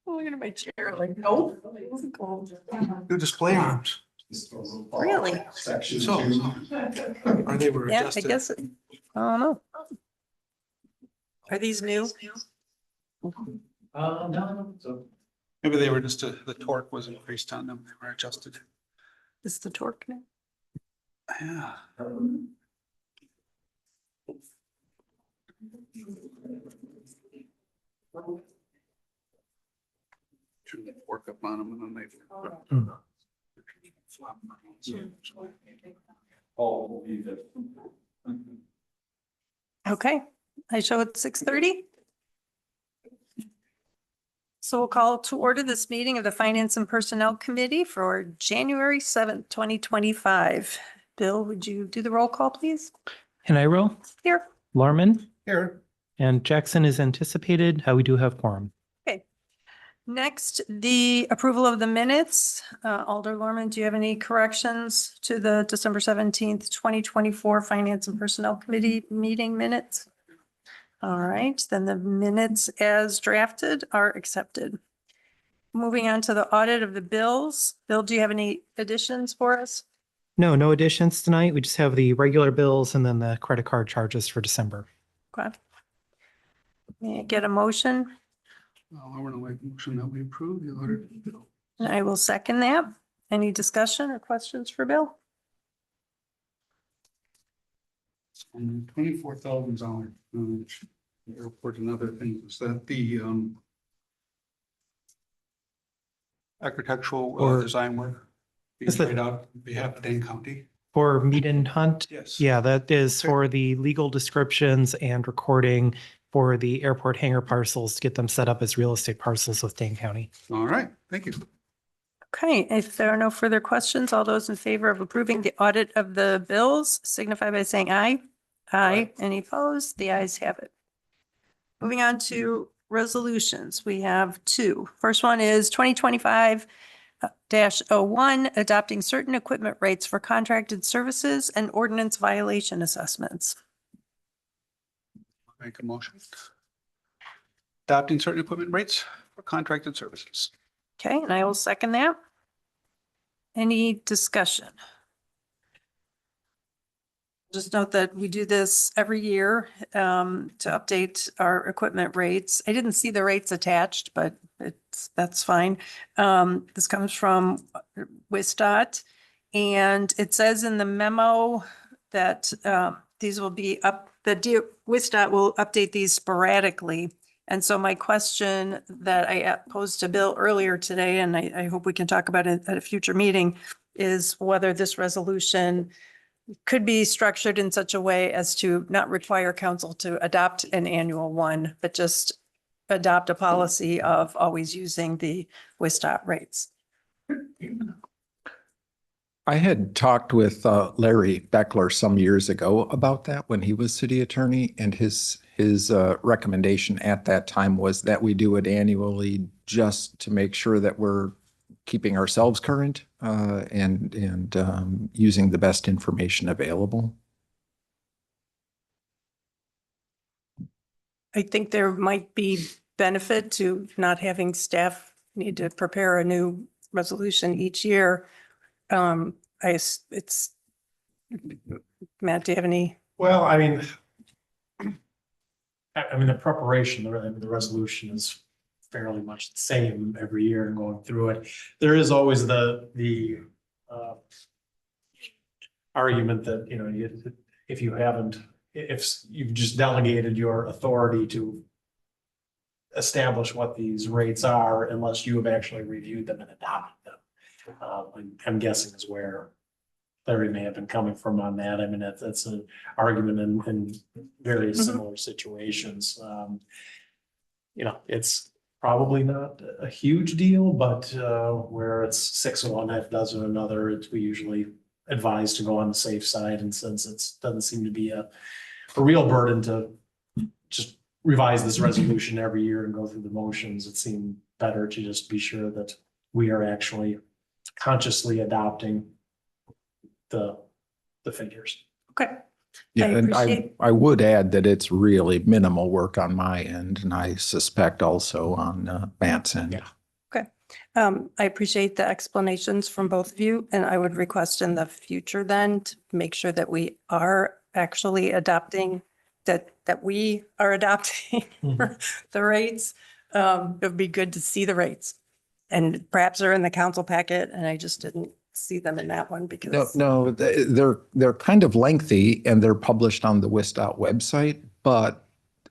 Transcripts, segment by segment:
Look at my chair, like, nope. Do display arms. Really? Section So, two. or they were Yeah, I adjusted. guess, I don't know. Are these new? No, so. Maybe they were just, the torque was increased on them. They were adjusted. Is the torque new? Yeah. Turn the torque up on them and then they. Flop around. Oh, you did. Okay, I show it 6:30. So we'll call to order this meeting of the Finance and Personnel Committee for January 7th, 2025. Bill, would you do the roll call, please? Heniro, Here. Larman, Here. and Jackson is anticipated. We do have quorum. Okay. Next, the approval of the minutes. Alder Lorman, do you have any corrections to the December 17th, 2024 Finance and Personnel Committee meeting minutes? All right, then the minutes as drafted are accepted. Moving on to the audit of the bills. Bill, do you have any additions for us? No additions tonight. We just have the regular bills and then the credit card charges for December. Okay. May I get a motion? I want to make a motion that we approve the order. And I will second that. Any discussion or questions for Bill? $24,000. Airport and other things. Is that the architectural Or- design work being Is that- carried out on behalf of Dane County? For meet and hunt, Yes. yeah, that is for the legal descriptions and recording for the airport hangar parcels to get them set up as real estate parcels with Dane County. All right, thank you. Okay, if there are no further questions, all those in favor of approving the audit of the bills signify by saying aye. Aye. Any opposed? The ayes have it. Moving on to resolutions, we have two. First one is 2025-01, adopting certain equipment rates for contracted services and ordinance violation assessments. Make a motion. Adopting certain equipment rates for contracted services. Okay, and I will second that. Any discussion? Just note that we do this every year to update our equipment rates. I didn't see the rates attached, but that's fine. This comes from WISDOT. And it says in the memo that these will be up, WISDOT will update these sporadically. And so my question that I posed to Bill earlier today, and I hope we can talk about it at a future meeting, is whether this resolution could be structured in such a way as to not require council to adopt an annual one, but just adopt a policy of always using the WISDOT rates. I had talked with Larry Beckler some years ago about that when he was city attorney, and his recommendation at that time was that we do it annually just to make sure that we're keeping ourselves current and using the best information available. I think there might be benefit to not having staff need to prepare a new resolution each year. It's, Matt, do you have any? Well, I mean, the preparation, the resolution is fairly much the same every year and going through it. There is always the argument that, you know, if you've just delegated your authority to establish what these rates are, unless you have actually reviewed them and adopted them. I'm guessing is where Larry may have been coming from on that. I mean, that's an argument in very similar situations. You know, it's probably not a huge deal, but where it's 6 of one, half dozen of another, we usually advise to go on the safe side. And since it doesn't seem to be a real burden to just revise this resolution every year and go through the motions, it seemed better to just be sure that we are actually consciously adopting the figures. Okay, Yeah, and appreciate- I would add that it's really minimal work on my end, and I suspect also on Matt's end. Yeah. I appreciate the explanations from both of you, and I would request in the future then to make sure that we are actually adopting, that we are adopting the rates. It'd be good to see the rates. And perhaps they're in the council packet and I just didn't see them in that one No, because. no, they're kind of lengthy and they're published on the WISDOT website,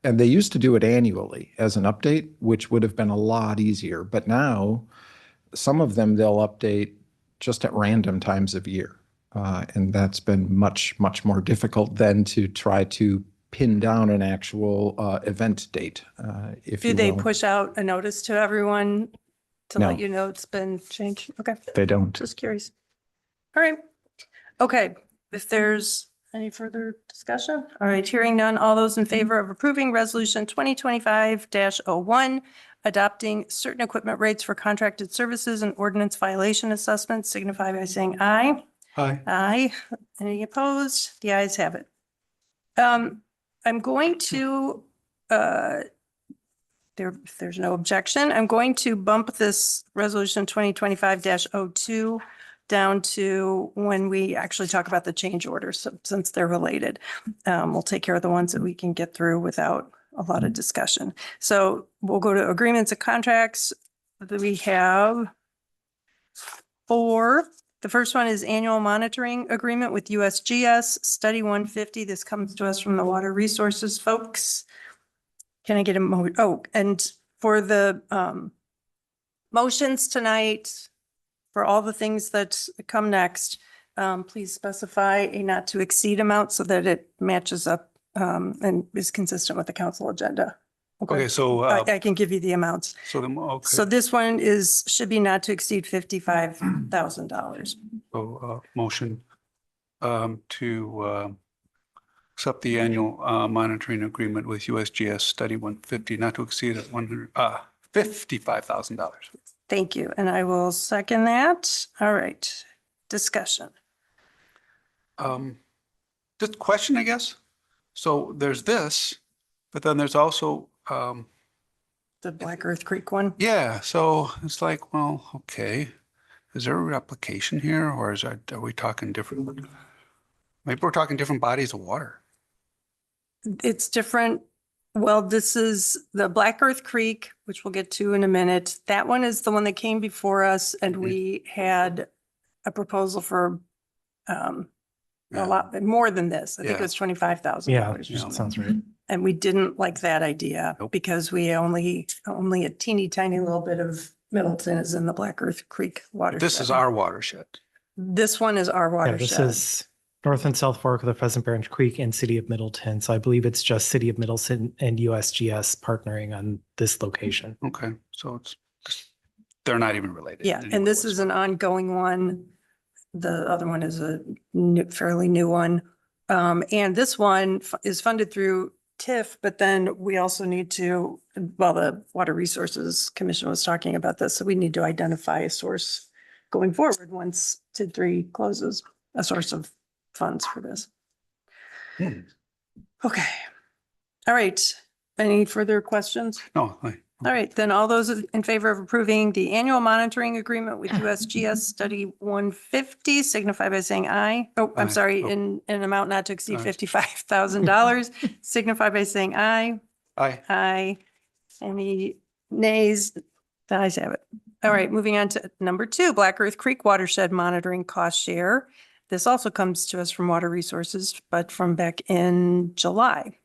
and they used to do it annually as an update, which would have been a lot easier. But now some of them they'll update just at random times of year. And that's been much, much more difficult than to try to pin down an actual event date, if Do you they will. push out a notice to everyone to let No. you know it's been changed? Okay, They don't. just curious. All right. Okay, if there's any further discussion? All right, hearing none. All those in favor of approving resolution 2025-01, adopting certain equipment rates for contracted services and ordinance violation assessments, signify by saying aye. Aye. Aye. Any opposed? The ayes have it. I'm going to, if there's no objection, I'm going to bump this resolution 2025-02 down to when we actually talk about the change orders, since they're related. We'll take care of the ones that we can get through without a lot of discussion. So we'll go to agreements and contracts. We have 4. The first one is annual monitoring agreement with USGS Study 150. This comes to us from the Water Resources folks. Can I get a and for the motions tonight, for all the things that come next, please specify a not to exceed amount so that it matches up and is consistent with the council agenda. Okay, so, I can give you the amounts. so okay. So this one should be not to exceed $55,000. So, motion to accept the annual monitoring agreement with USGS Study 150, not to exceed $55,000. Thank you. And I will second that. All right. Discussion. Just question, I guess. So there's this, but then there's also, The Black Earth Creek one. yeah, so it's like, well, okay. Is there a replication here or are we talking different? Maybe we're talking different bodies of water. It's different. Well, this is the Black Earth Creek, which we'll get to in a minute. That one is the one that came before us and we had a proposal for a lot more than this. I think it Yeah. was $25,000. Yeah, sounds right. And we didn't like that idea Nope. because we only a teeny tiny little bit of Middleton is in the Black Earth Creek watershed. This is our watershed. This one is our Yeah, this watershed. is North and South Fork of the Pheasant Branch Creek and City of Middleton. So I believe it's just City of Middleton and USGS partnering on this location. Okay, so they're not even related. Yeah, and this is an ongoing one. The other one is a fairly new one. And this one is funded through TIF, but then we also need to, well, the Water Resources Commission was talking about this, so we need to identify a source going forward once TID 3 closes, a source of funds for this. Okay. All right. Any further questions? No, All right, then all those in favor of approving the annual monitoring agreement with USGS Study 150 signify by saying aye. Oh, I'm Aye. sorry, Oh. in an amount not to exceed Aye. $55,000 signify by saying aye. aye. Aye. Any nays? The ayes have it. All right, moving on to number 2, Black Earth Creek Watershed Monitoring Cost Share. This also comes to us from Water Resources, but from back in July.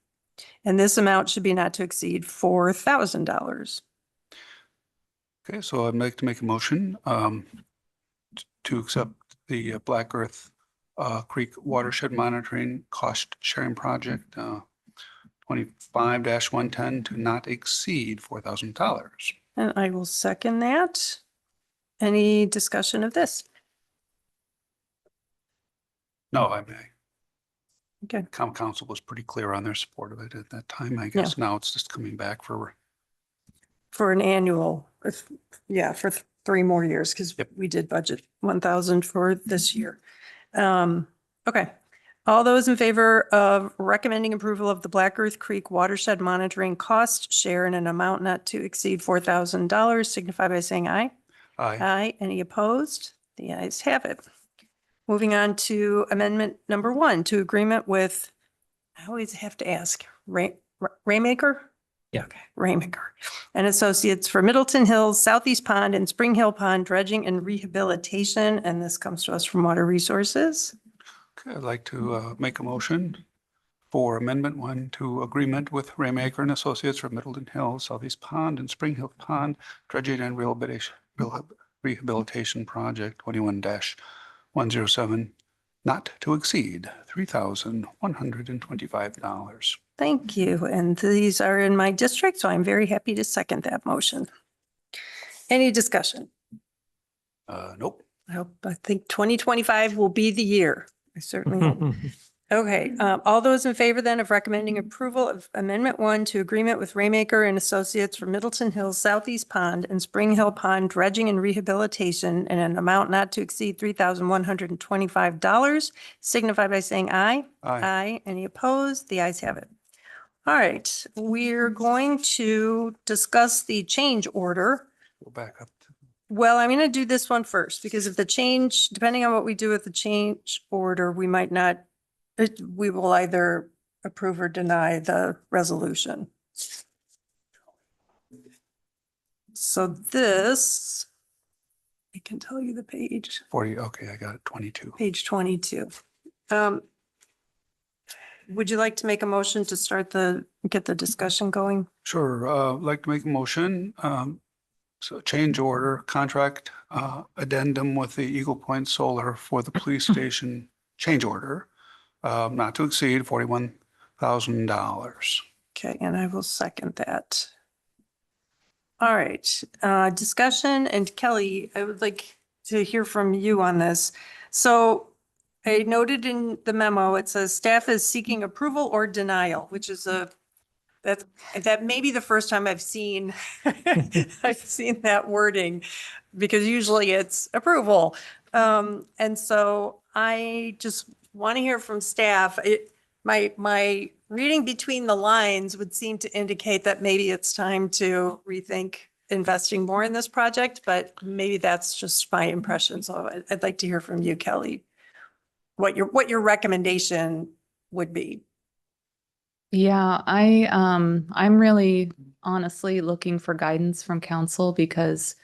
And this amount should be not to exceed $4,000. Okay, so I'd like to make a motion to accept the Black Earth Creek Watershed Monitoring Cost Sharing Project 25-110 to not exceed $4,000. And I will second that. Any discussion of this? No, I may. Okay. Council was pretty clear on their support of it at that time. I guess now it's just coming back for, For an annual, for 3 more years, because Yep. we did budget 1,000 for this year. Okay. All those in favor of recommending approval of the Black Earth Creek watershed monitoring cost share in an amount not to exceed $4,000 signify by saying aye. Aye. Aye. Any opposed? The ayes have it. Moving on to amendment number 1 to agreement with, I always have to ask, Raymaker? Yeah. Okay, Raymaker and Associates for Middleton Hills, Southeast Pond and Spring Hill Pond dredging and rehabilitation. And this comes to us from Water Resources. Okay, I'd like to make a motion for Amendment 1 to agreement with Raymaker and Associates for Middleton Hills, Southeast Pond and Spring Hill Pond dredging and rehabilitation project 21-107, not to exceed $3,125. Thank you. And these are in my district, so I'm very happy to second that motion. Any discussion? Nope. I think 2025 will be the year. I certainly hope. Okay, all those in favor then of recommending approval of Amendment 1 to agreement with Raymaker and Associates for Middleton Hills, Southeast Pond and Spring Hill Pond dredging and rehabilitation in an amount not to exceed $3,125 signify by saying aye. Aye. Aye. Any opposed? The ayes have it. All right, we're going to discuss the change order. Go back up. Well, I'm going to do this one first because if the change, depending on what we do with the change order, we might not, we will either approve or deny the resolution. So this, I can tell you the page, 40. Okay, I got it. 22. page 22. Would you like to make a motion to start get the discussion going? Sure. I'd like to make a motion. So change order contract addendum with the Eagle Point Solar for the police station change order, not to exceed $41,000. Okay, and I will second that. All right, discussion, and Kelly, I would like to hear from you on this. So I noted in the memo, it says staff is seeking approval or denial, which is that may be the first time I've seen that wording, because usually it's approval. And so I just want to hear from staff. My reading between the lines would seem to indicate that maybe it's time to rethink investing more in this project, but maybe that's just my impression. So I'd like to hear from you, Kelly, what your recommendation would be. Yeah, I'm really honestly looking for guidance from council because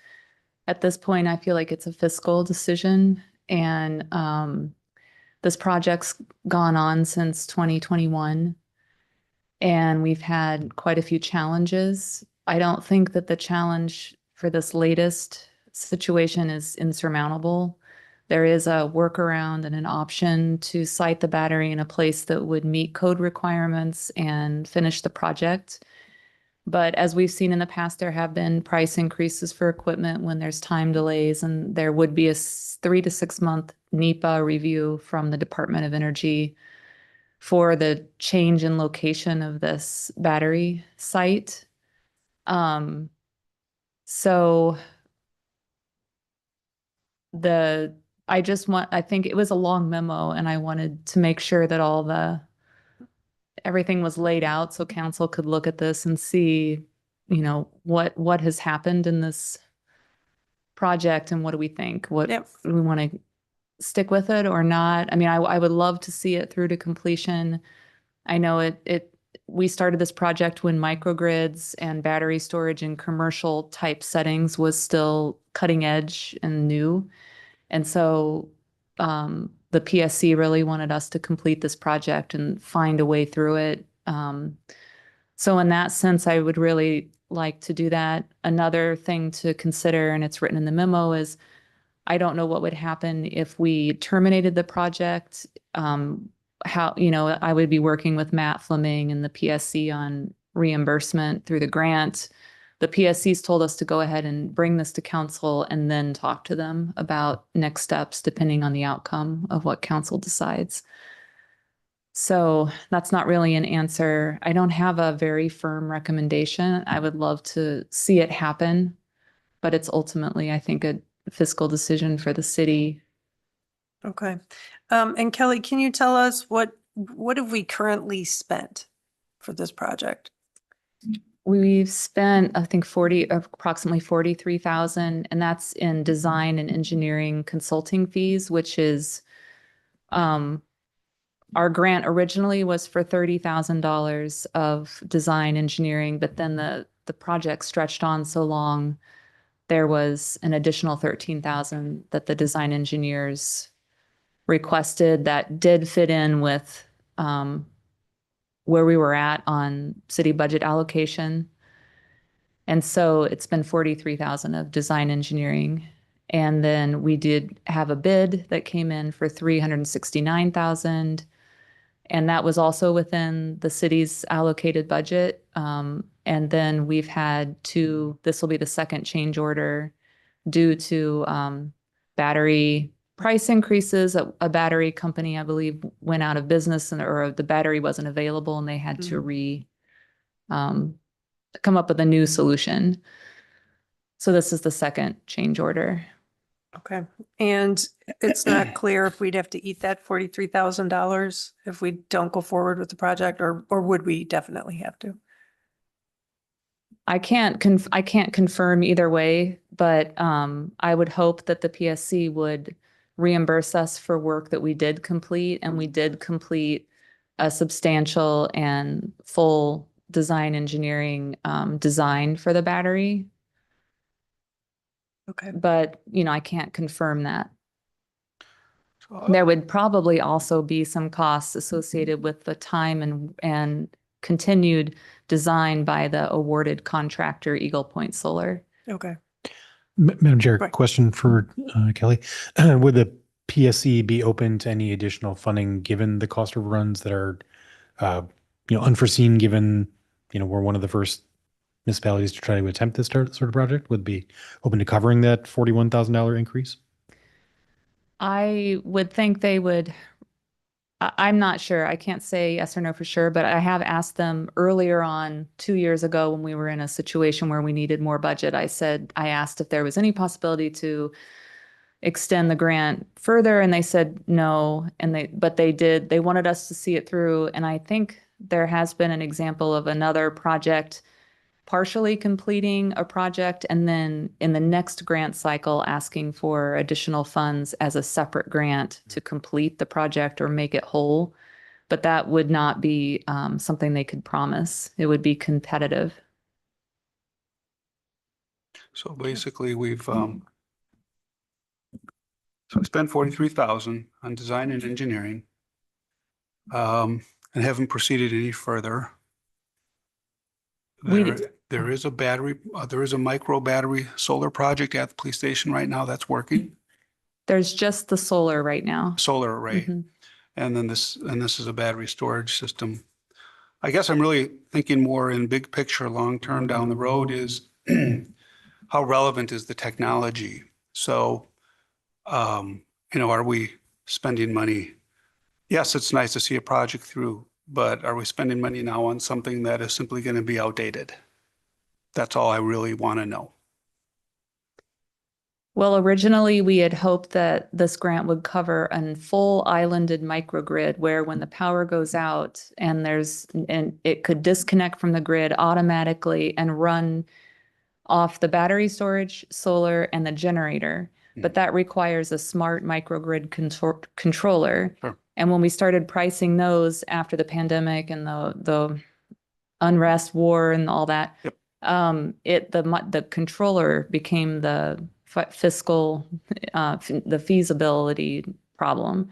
at this point, I feel like it's a fiscal decision and this project's gone on since 2021 and we've had quite a few challenges. I don't think that the challenge for this latest situation is insurmountable. There is a workaround and an option to site the battery in a place that would meet code requirements and finish the project. But as we've seen in the past, there have been price increases for equipment when there's time delays, and there would be a 3 to 6 month NEPA review from the Department of Energy for the change in location of this battery site. So I think it was a long memo and I wanted to make sure that everything was laid out so council could look at this and see, what has happened in this project and what do we think? What Yep. do we want to stick with it or not? I mean, I would love to see it through to completion. I know we started this project when microgrids and battery storage in commercial type settings was still cutting edge and new. And so the PSC really wanted us to complete this project and find a way through it. So in that sense, I would really like to do that. Another thing to consider, and it's written in the memo, is I don't know what would happen if we terminated the project. I would be working with Matt Fleming and the PSC on reimbursement through the grant. The PSC's told us to go ahead and bring this to council and then talk to them about next steps, depending on the outcome of what council decides. So that's not really an answer. I don't have a very firm recommendation. I would love to see it happen, but it's ultimately, I think, a fiscal decision for the city. Okay. And Kelly, can you tell us what have we currently spent for this project? We've spent, I think, approximately 43,000, and that's in design and engineering consulting fees, which is, our grant originally was for $30,000 of design engineering, but then the project stretched on so long, there was an additional 13,000 that the design engineers requested that did fit in with, where we were at on city budget allocation. And so it's been 43,000 of design engineering. And then we did have a bid that came in for 369,000. And that was also within the city's allocated budget. And then we've had this will be the second change order due to battery price increases. A battery company, I believe, went out of business or the battery wasn't available and they had to come up with a new solution. So this is the second change order. Okay. And it's not clear if we'd have to eat that $43,000 if we don't go forward with the project, or would we definitely have to? I can't confirm either way, but I would hope that the PSC would reimburse us for work that we did complete, and we did complete a substantial and full design engineering design for the battery. Okay. But, I can't confirm that. So, There would probably also be some costs associated with the time and continued design by the awarded contractor, Eagle Point Solar. Okay. Madam Chair, Right. question for Kelly. Would the PSC be open to any additional funding given the cost overruns that are, unforeseen, given, we're one of the first municipalities to try to attempt this sort of project? Would be open to covering that $41,000 increase? I would think they would. I'm not sure. I can't say yes or no for sure, but I have asked them earlier on 2 years ago when we were in a situation where we needed more budget. I asked if there was any possibility to extend the grant further, and they said no. But they wanted us to see it through. And I think there has been an example of another project partially completing a project and then in the next grant cycle asking for additional funds as a separate grant to complete the project or make it whole. But that would not be something they could promise. It would be competitive. so basically we've spent 43,000 on design and engineering. And haven't proceeded any further. There is a micro battery solar project at the police station right now that's working, There's just the solar right now. solar array. Mhm. And then this is a battery storage system. I guess I'm really thinking more in big picture, long-term down the road is how relevant is the technology? So, are we spending money? Yes, it's nice to see a project through, but are we spending money now on something that is simply going to be outdated? That's all I really want to know. Well, originally we had hoped that this grant would cover a full islanded microgrid where when the power goes out and it could disconnect from the grid automatically and run off the battery storage, solar, and the generator. But that requires a smart microgrid controller. Sure. And when we started pricing those after the pandemic and the unrest, war, and all that, Yep. The controller became the fiscal, the feasibility problem.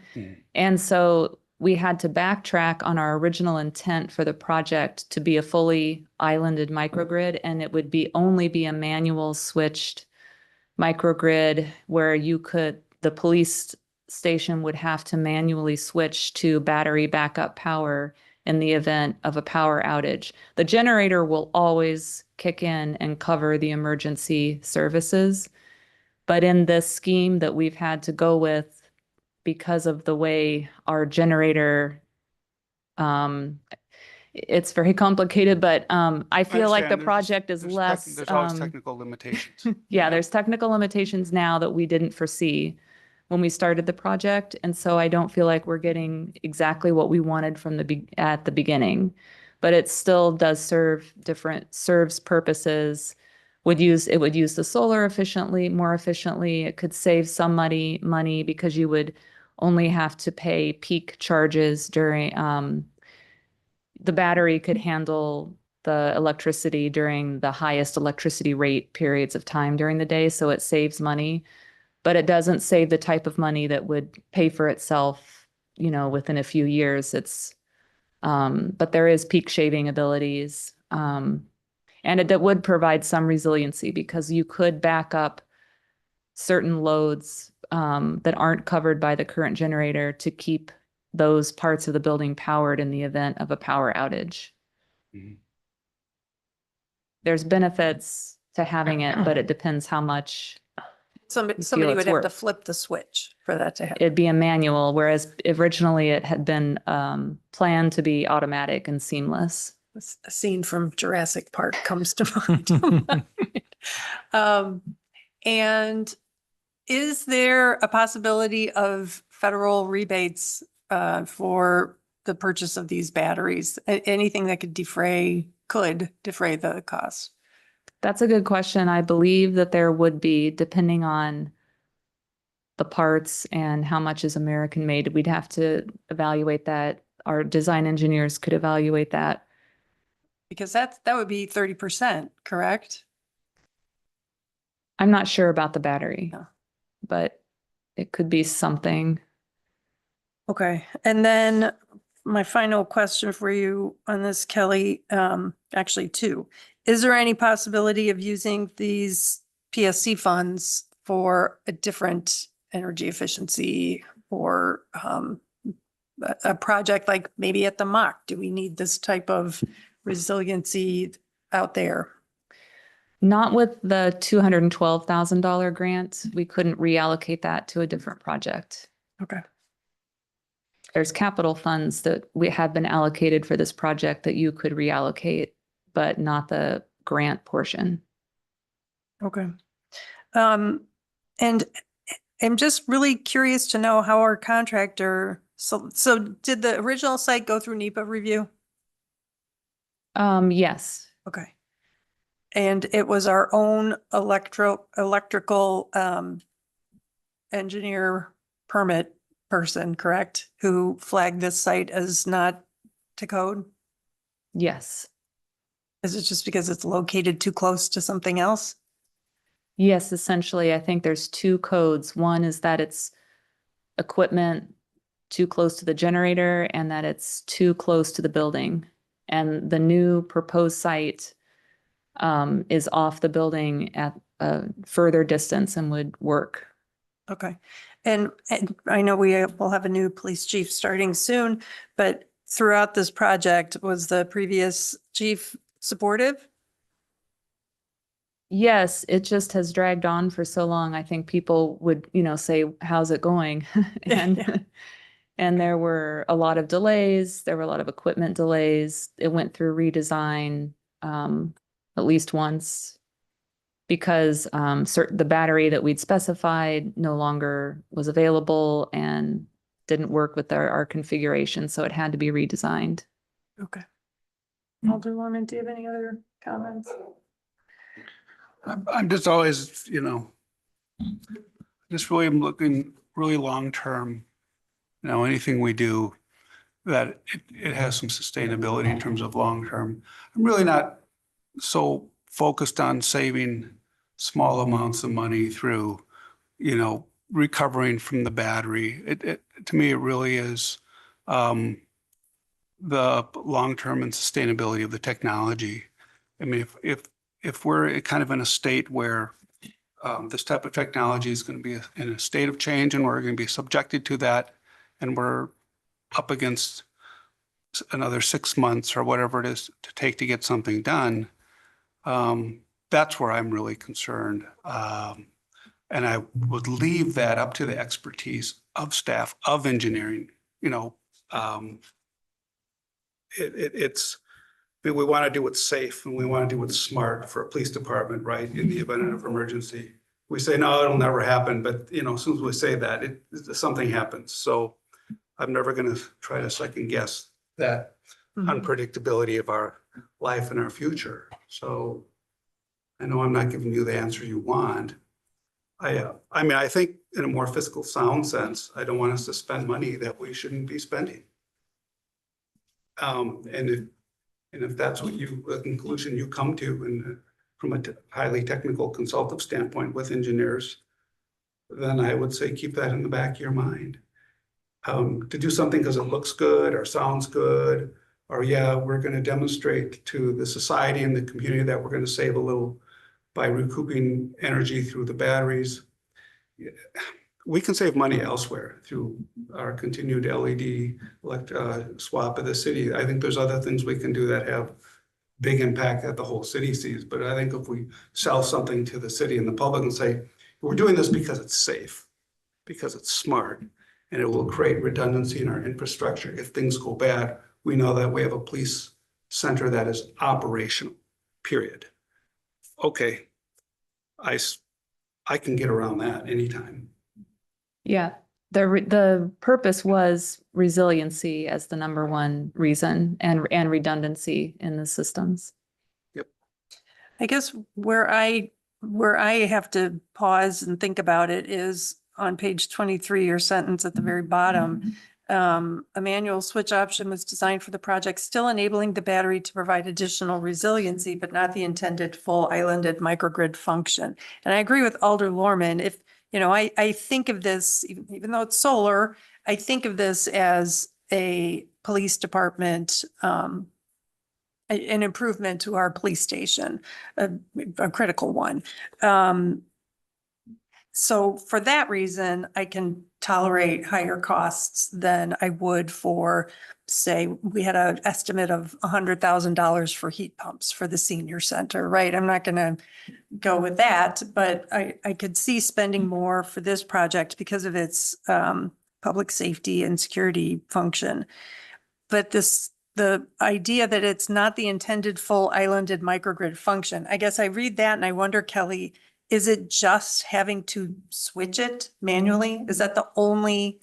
And so we had to backtrack on our original intent for the project to be a fully islanded microgrid, and it would only be a manual switched microgrid where the police station would have to manually switch to battery backup power in the event of a power outage. The generator will always kick in and cover the emergency services. But in this scheme that we've had to go with, because of the way our generator, it's very complicated, but I feel like the understand. project is less. There's always technical limitations. Yeah, there's technical limitations now that we didn't foresee. when we started the project. And so I don't feel like we're getting exactly what we wanted from at the beginning. But it still does serves purposes. It would use the solar more efficiently. It could save some money because you would only have to pay peak charges during, the battery could handle the electricity during the highest electricity rate periods of time during the day, so it saves money. But it doesn't save the type of money that would pay for itself, within a few years. But there is peak shaving abilities. And that would provide some resiliency because you could back up certain loads that aren't covered by the current generator to keep those parts of the building powered in the event of a power outage. Mhm. There's benefits to having it, but it depends how much. Somebody would it's have to worth. flip the switch for that to happen. It'd be a manual, whereas originally it had been planned to be automatic and seamless. A scene from Jurassic Park comes to mind. And is there a possibility of federal rebates for the purchase of these batteries? Anything that could defray the cost? That's a good question. I believe that there would be, depending on the parts and how much is American made. We'd have to evaluate that. Our design engineers could evaluate that. Because that would be 30%, correct? I'm not sure about the battery, Yeah. but it could be something. Okay, and then my final question for you on this, Kelly, actually two. Is there any possibility of using these PSC funds for a different energy efficiency or a project like maybe at the mock? Do we need this type of resiliency out there? Not with the $212,000 grant. We couldn't reallocate that to a different project. Okay. There's capital funds that we have been allocated for this project that you could reallocate, but not the grant portion. Okay. And I'm just really curious to know how our contractor, so did the original site go through NEPA review? Yes. Okay. And it was our own electrical engineer permit person, correct? Who flagged this site as not to code? Yes. Is it just because it's located too close to something else? Yes, essentially, I think there's two codes. One is that it's equipment too close to the generator and that it's too close to the building. And the new proposed site is off the building at a further distance and would work. Okay. And I know we will have a new police chief starting soon, but throughout this project, was the previous chief supportive? Yes, it just has dragged on for so long. I think people would, say, how's it going? Yeah. And there were a lot of delays. There were a lot of equipment delays. It went through redesign at least once because the battery that we'd specified no longer was available and didn't work with our configuration. So it had to be redesigned. Okay. Alderwoman, do you have any other comments? I'm just always, just really am looking really long-term. Anything we do that it has some sustainability in terms of long-term. I'm really not so focused on saving small amounts of money through, recovering from the battery. To me, it really is the long-term and sustainability of the technology. I mean, if we're kind of in a state where this type of technology is going to be in a state of change and we're going to be subjected to that, and we're up against another 6 months or whatever it is to take to get something done, that's where I'm really concerned. And I would leave that up to the expertise of staff, of engineering. We want to do what's safe and we want to do what's smart for a police department, right? In the event of emergency, we say, no, it'll never happen, but as soon as we say that, something happens. So I'm never gonna try to second guess that unpredictability of our life and our future. So I know I'm not giving you the answer you want. I mean, I think in a more fiscal sound sense, I don't want us to spend money that we shouldn't be spending. And if that's what the conclusion you come to, and from a highly technical consultative standpoint with engineers, then I would say keep that in the back of your mind. To do something because it looks good or sounds good, or yeah, we're going to demonstrate to the society and the community that we're going to save a little by recouping energy through the batteries. We can save money elsewhere through our continued LED swap of the city. I think there's other things we can do that have big impact that the whole city sees. But I think if we sell something to the city and the public and say, we're doing this because it's safe, because it's smart, and it will create redundancy in our infrastructure. If things go bad, we know that we have a police center that is operational, period. Okay, I can get around that anytime. Yeah, the purpose was resiliency as the number one reason, and redundancy in the systems. I guess where I have to pause and think about it is on page 23, your sentence at the very bottom. A manual switch option was designed for the project, still enabling the battery to provide additional resiliency, but not the intended full islanded microgrid function. And I agree with Alder Lorman. If, I think of this, even though it's solar, I think of this as a police department, an improvement to our police station, a critical one. So for that reason, I can tolerate higher costs than I would for, say, we had an estimate of $100,000 for heat pumps for the senior center, right? I'm not going to go with that, but I could see spending more for this project because of its public safety and security function. But the idea that it's not the intended full islanded microgrid function, I guess I read that and I wonder, Kelly, is it just having to switch it manually? Is that the only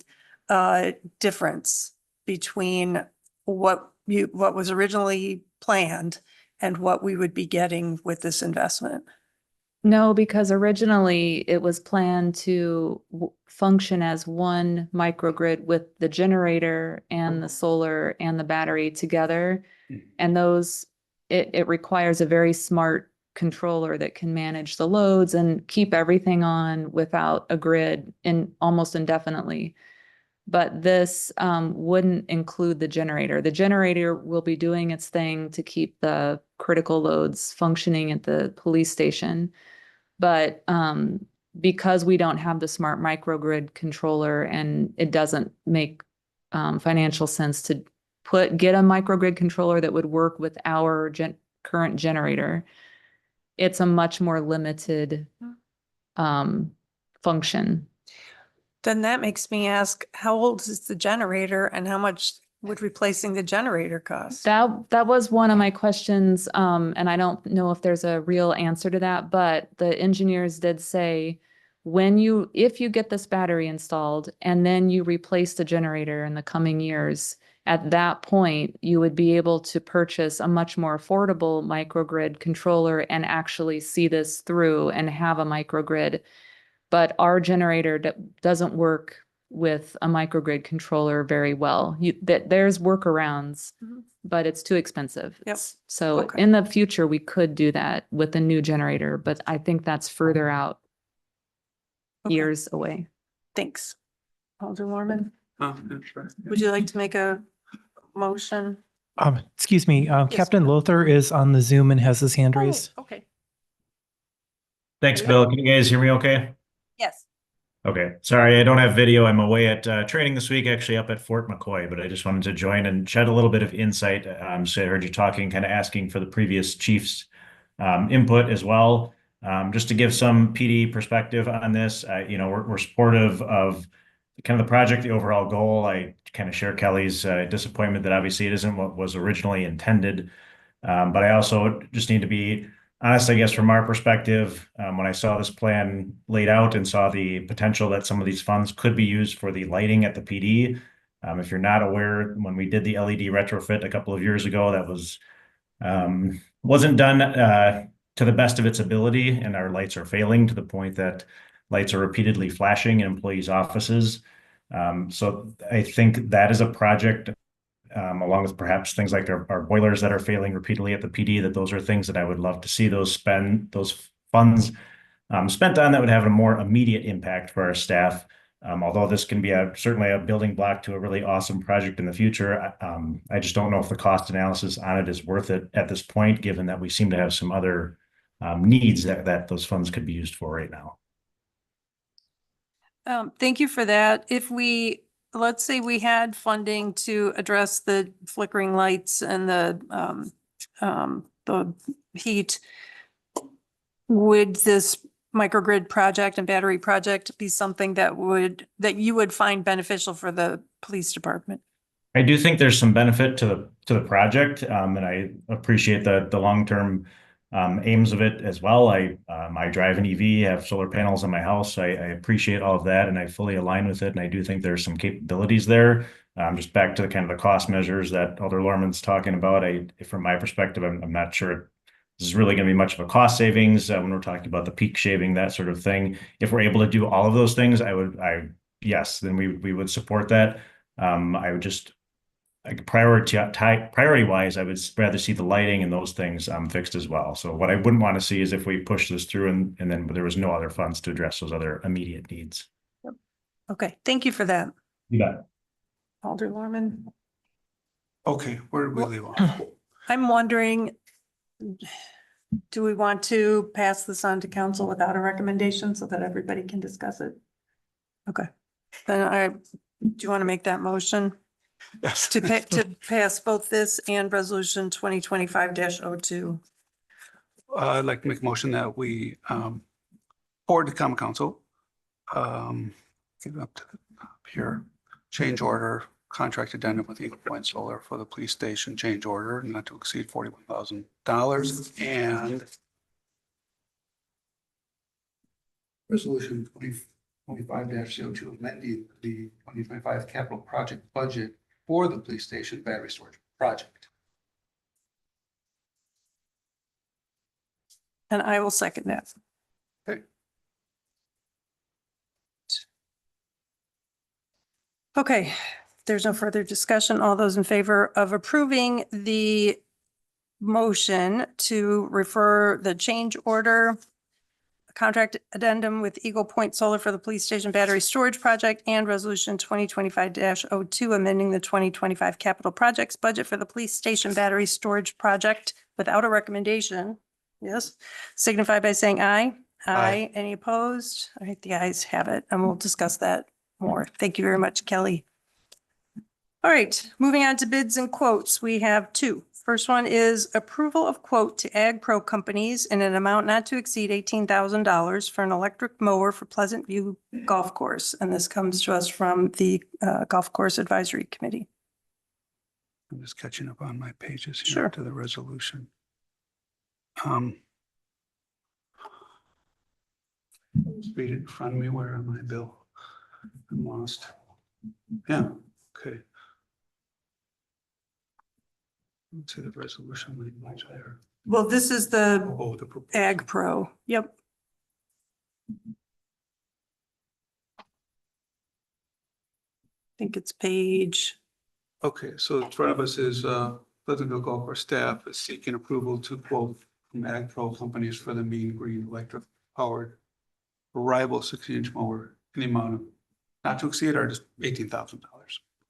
difference between what was originally planned and what we would be getting with this investment? No, because originally it was planned to function as one microgrid with the generator and the solar and the battery together. And it requires a very smart controller that can manage the loads and keep everything on without a grid almost indefinitely. But this wouldn't include the generator. The generator will be doing its thing to keep the critical loads functioning at the police station. But because we don't have the smart microgrid controller, and it doesn't make financial sense to get a microgrid controller that would work with our current generator, it's a much more limited function. Then that makes me ask, how old is the generator and how much would replacing the generator cost? That was one of my questions, and I don't know if there's a real answer to that, but the engineers did say if you get this battery installed and then you replace the generator in the coming years, at that point, you would be able to purchase a much more affordable microgrid controller and actually see this through and have a microgrid. But our generator doesn't work with a microgrid controller very well. There's workarounds, but it's too expensive. Yep. So Okay. in the future, we could do that with a new generator, but I think that's further out, Okay. years away. Thanks. Alder Lorman, Sure. would you like to make a motion? Excuse me, Captain Lothar is on the Zoom and has his hand Oh, raised. okay. Thanks, Bill. Can you guys hear me okay? Yes. Okay, sorry, I don't have video. I'm away at training this week, actually up at Fort McCoy, but I just wanted to join and shed a little bit of insight. So I heard you talking, kind of asking for the previous chief's input as well. Just to give some PD perspective on this, we're supportive of kind of the project, the overall goal. I kind of share Kelly's disappointment that obviously it isn't what was originally intended. But I also just need to be honestly, I guess from our perspective, when I saw this plan laid out and saw the potential that some of these funds could be used for the lighting at the PD. If you're not aware, when we did the LED retrofit a couple of years ago, that wasn't done to the best of its ability, and our lights are failing to the point that lights are repeatedly flashing in employees' offices. So I think that is a project, along with perhaps things like our boilers that are failing repeatedly at the PD, that those are things that I would love to see those funds spent on that would have a more immediate impact for our staff. Although this can be certainly a building block to a really awesome project in the future, I just don't know if the cost analysis on it is worth it at this point, given that we seem to have some other needs that those funds could be used for right now. Thank you for that. If let's say we had funding to address the flickering lights and the heat, would this microgrid project and battery project be something that you would find beneficial for the police department? I do think there's some benefit to the project, and I appreciate the long-term aims of it as well. I drive an EV, have solar panels on my house. I appreciate all of that, and I fully align with it. And I do think there's some capabilities there. Just back to the kind of the cost measures that Alder Lorman's talking about. From my perspective, I'm not sure this is really going to be much of a cost savings when we're talking about the peak shaving, that sort of thing. If we're able to do all of those things, yes, then we would support that. I would just priority wise, I would rather see the lighting and those things fixed as well. So what I wouldn't want to see is if we push this through and then there was no other funds to address those other immediate needs. Okay, thank you for that. You bet. Alder Lorman. Okay, where did we leave off? I'm wondering, do we want to pass this on to council without a recommendation so that everybody can discuss it? Okay, then do you want to make that motion Yes. to pass both this and resolution 2025-02? I'd like to make a motion that we forward to common council. Get it up to the top here. Change order, contract addendum with Eagle Point Solar for the police station change order not to exceed $41,000 and resolution 2025-02 amending the 2025 capital project budget for the police station battery storage project. And I will second that. Okay. Okay, there's no further discussion. All those in favor of approving the motion to refer the change order, contract addendum with Eagle Point Solar for the police station battery storage project and resolution 2025-02 amending the 2025 capital projects budget for the police station battery storage project without a recommendation. Yes, signify by saying aye. Aye. Any opposed? All right, the ayes have it, and we'll discuss that more. Thank you very much, Kelly. All right, moving on to bids and quotes. We have two. First one is approval of quote to Ag Pro Companies in an amount not to exceed $18,000 for an electric mower for Pleasant View Golf Course. And this comes to us from the Golf Course Advisory Committee. I'm just catching up on my pages here Sure. to the resolution. Let's read it in front of me. Where am I, Bill? I'm lost. Yeah, okay. Let's see the resolution language there. Well, this is the Oh, the proposal. Ag Pro. Yep. I think it's page. Okay, so in front of us is Pleasantville Golf Course staff is seeking approval to quote from Ag Pro Companies for the Mean Green electric powered variable 60-inch mower in the amount of not to exceed or just $18,000.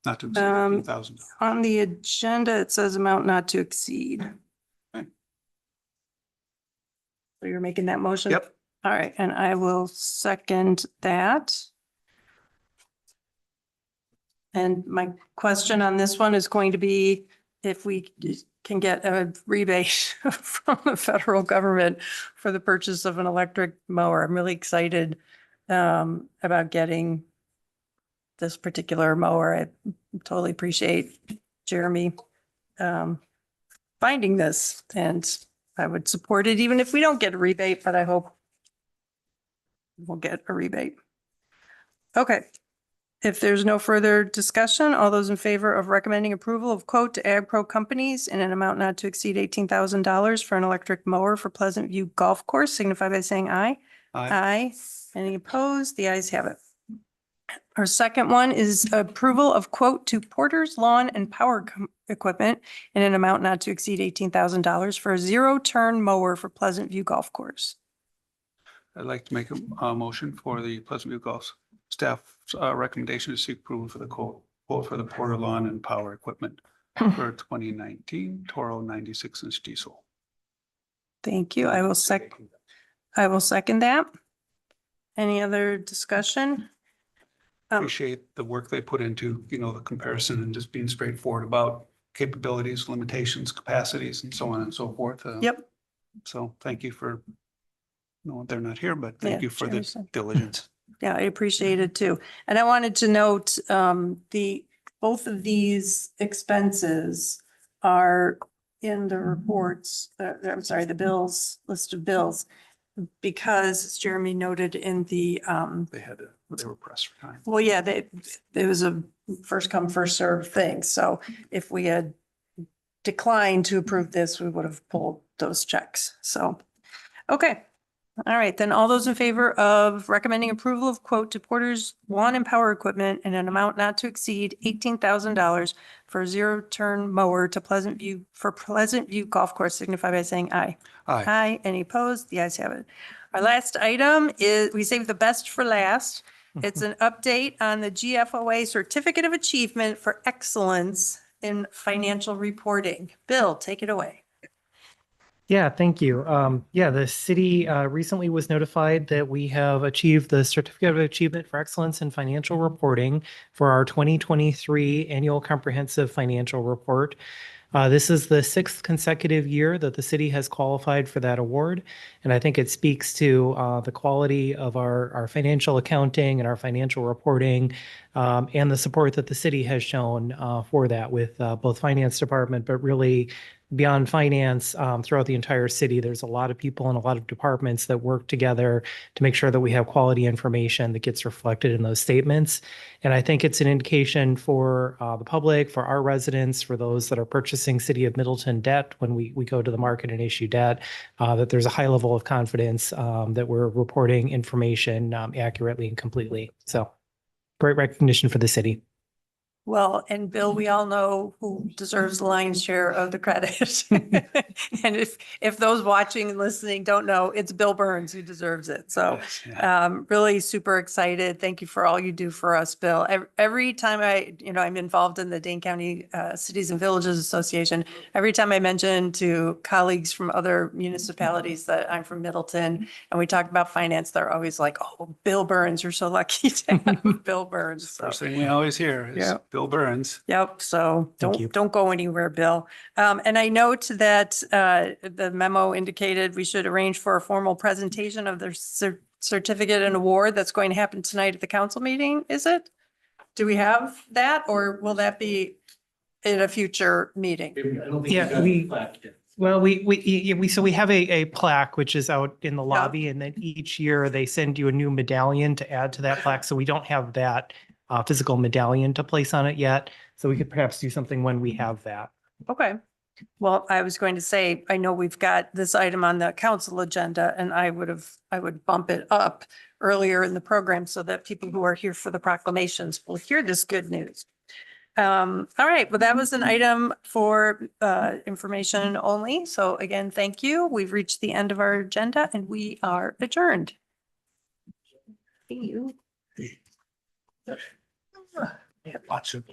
Not to exceed $18,000. On the agenda, it says amount not to exceed. Okay. So you're making that motion? Yep. All right, and I will second that. And my question on this one is going to be if we can get a rebate from the federal government for the purchase of an electric mower. I'm really excited about getting this particular mower. I totally appreciate Jeremy finding this, and I would support it even if we don't get a rebate, but I hope we'll get a rebate. Okay. If there's no further discussion, all those in favor of recommending approval of quote to Ag Pro Companies in an amount not to exceed $18,000 for an electric mower for Pleasant View Golf Course signify by saying aye. Aye. Aye. Any opposed? The ayes have it. Our second one is approval of quote to Porter's Lawn and Power Equipment in an amount not to exceed $18,000 for a zero-turn mower for Pleasant View Golf Course. I'd like to make a motion for the Pleasant View Golf staff's recommendation to seek approval for the quote for the Porter Lawn and Power Equipment for 2019 Toro 96-inch diesel. Thank you. I will second that. Any other discussion? Appreciate the work they put into, you know, the comparison and just being straightforward about capabilities, limitations, capacities, and so on and so forth. Yep. So thank you for, no, they're not here, but thank Yeah, you for the seriously. diligence. Yeah, I appreciate it too. And I wanted to note, both of these expenses are in the reports, I'm sorry, the bills, list of bills. Because as Jeremy noted in the, They were pressed for time. well, yeah, it was a first come, first served thing. So if we had declined to approve this, we would have pulled those checks. So, okay. All right, then all those in favor of recommending approval of quote to Porter's Lawn and Power Equipment in an amount not to exceed $18,000 for a zero-turn mower to Pleasant View Golf Course signify by saying aye. Aye. Aye. Any opposed? The ayes have it. Our last item is, we saved the best for last. It's an update on the GFOA Certificate of Achievement for Excellence in Financial Reporting. Bill, take it away. Yeah, thank you. The city recently was notified that we have achieved the Certificate of Achievement for Excellence in Financial Reporting for our 2023 Annual Comprehensive Financial Report. This is the sixth consecutive year that the city has qualified for that award. And I think it speaks to the quality of our financial accounting and our financial reporting and the support that the city has shown for that with both finance department, but really beyond finance throughout the entire city. There's a lot of people and a lot of departments that work together to make sure that we have quality information that gets reflected in those statements. And I think it's an indication for the public, for our residents, for those that are purchasing City of Middleton debt when we go to the market and issue debt, that there's a high level of confidence that we're reporting information accurately and completely. So great recognition for the city. Well, and Bill, we all know who deserves the lion's share of the credit. And if those watching and listening don't know, it's Bill Burns who deserves it. So Yes, yeah. really super excited. Thank you for all you do for us, Bill. Every time I'm involved in the Dane County Cities and Villages Association, every time I mention to colleagues from other municipalities that I'm from Middleton and we talk about finance, they're always like, oh, Bill Burns, you're so lucky to have Bill Burns. So. First thing we always hear is Yeah. Bill Burns. Yep. So Thank you. don't go anywhere, Bill. And I note that the memo indicated we should arrange for a formal presentation of the certificate and award that's going to happen tonight at the council meeting. Is it? Do we have that or will that be in a future meeting? Yeah, we have a plaque which is out in the lobby, and then each year they send you a new medallion to add to that plaque. So we don't have that physical medallion to place on it yet. So we could perhaps do something when we have that. Okay. Well, I was going to say, I know we've got this item on the council agenda and I would bump it up earlier in the program so that people who are here for the proclamations will hear this good news. All right. Well, that was an item for information only. So again, thank you. We've reached the end of our agenda and we are adjourned. Thank you. Lots of.